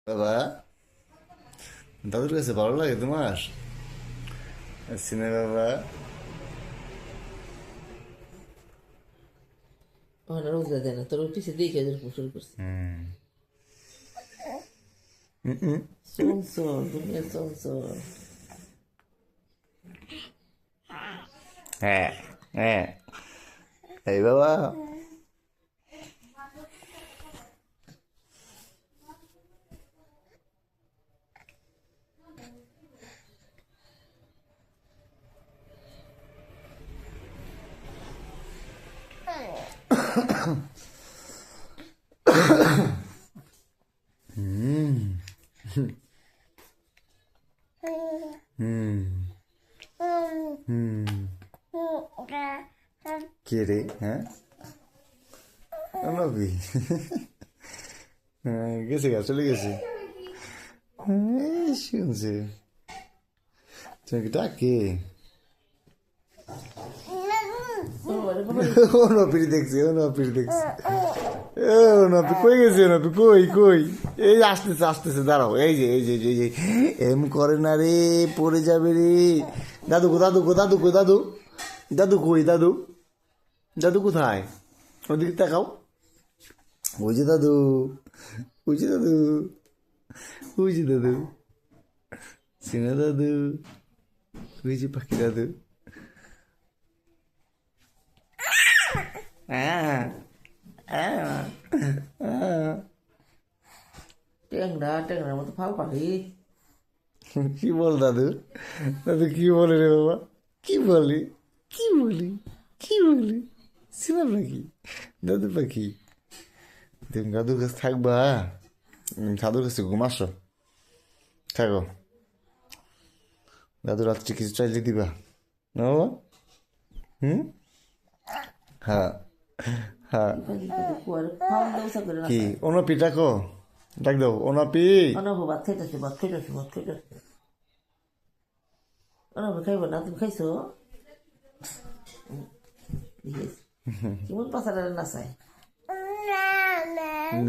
বাবা, দাদুর কাছে ভালো লাগে তোমার? সিনে বাবা। আমার রোজা দেয় না তোর পিছিয়ে দিয়ে খেয়ে শুরু করছে চলছর দুনিয়া চলছর হ্যাঁ, হ্যাঁ। এই বাবা। কে রে? হ্যাঁ, নবী। হ্যাঁ, গেছে গা, চলে গেছে। শুনছে তুমি ডাকে। ও নপির দেখছি, ও নপির দেখছি। ও নপি কই গেছে? নপি কই কই? এই আসতেছে আসতেছে, দাঁড়াও। এই যে এই যে এই যে এম করে না রে, পড়ে যাবে রে। দাদু কো, দাদু কো, দাদু কো, দাদু দাদু কই? দাদু দাদু কোথায়? ওদিকে তাকাও। ওই যে দাদু, ওই যে দাদু, ওই যে দাদু, সিনা দাদু, ওই যে পাখি দাদু। হ্যাঁ, হ্যাঁ, হ্যাঁ। ট্যাংরার মতো ফাল পাখি কি বল দাদু? দাদু কি বলে রে বাবা? কি বলি, কি বলি, কি বলি? সিনা পাখি, দাদু পাখি। তুমি দাদুর কাছে থাকবা? দাদুর কাছে ঘুমাসো, থাকো। দাদু রাত্রে কিছু চাইলে দিবা না বাবা? হুম, হ্যাঁ, হ্যাঁ। কুয়ার ফাল দেওয়া করে না কি অনপি ডাকো, ডাক দাও অনপি। অনব ভাত খাইতেছে ভাত খাইতেছে ভাত খাইতেছে অনব খাইব না তুমি খাইছো কেমন পাশাটা না চাই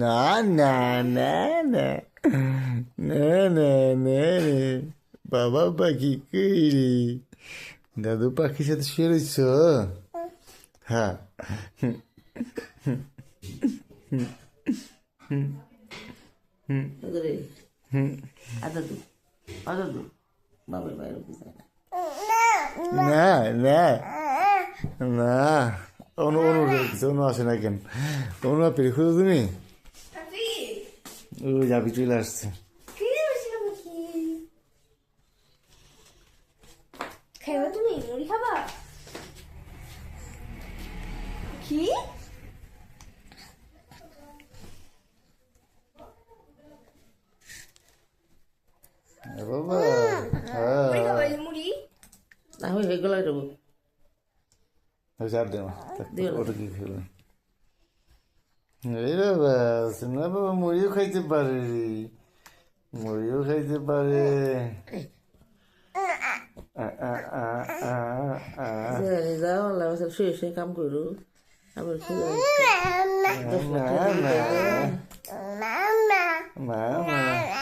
না না না না না না না রে। বাবা পাখি কই রে? দাদু পাখির সাথে শুয়ে রয়েছ? হ্যাঁ। রে আদাদু আদাদু বাবার বাইরে বুঝায় না না না না, অনু অনু রেখেছে, অনু আসে না কেন? অনু আপনি খুঁজো তুমি? ও যাবি, চলে আসছে। খাইবা তুমি মুড়ি খাবা কি বাবা, মুড়ি খাবা হ্যাঁ। এই যে মুড়ি না হয়ে হয়ে গেল দেবো চাপ দে না, ওটা কি খেলো? এই বাবা, না বাবা, মুড়িও খাইতে পারে রে, মুড়িও খাইতে পারে। যাও আল্লাহ শুয়ে শুয়ে কাম করু আবার খুলে না না না না।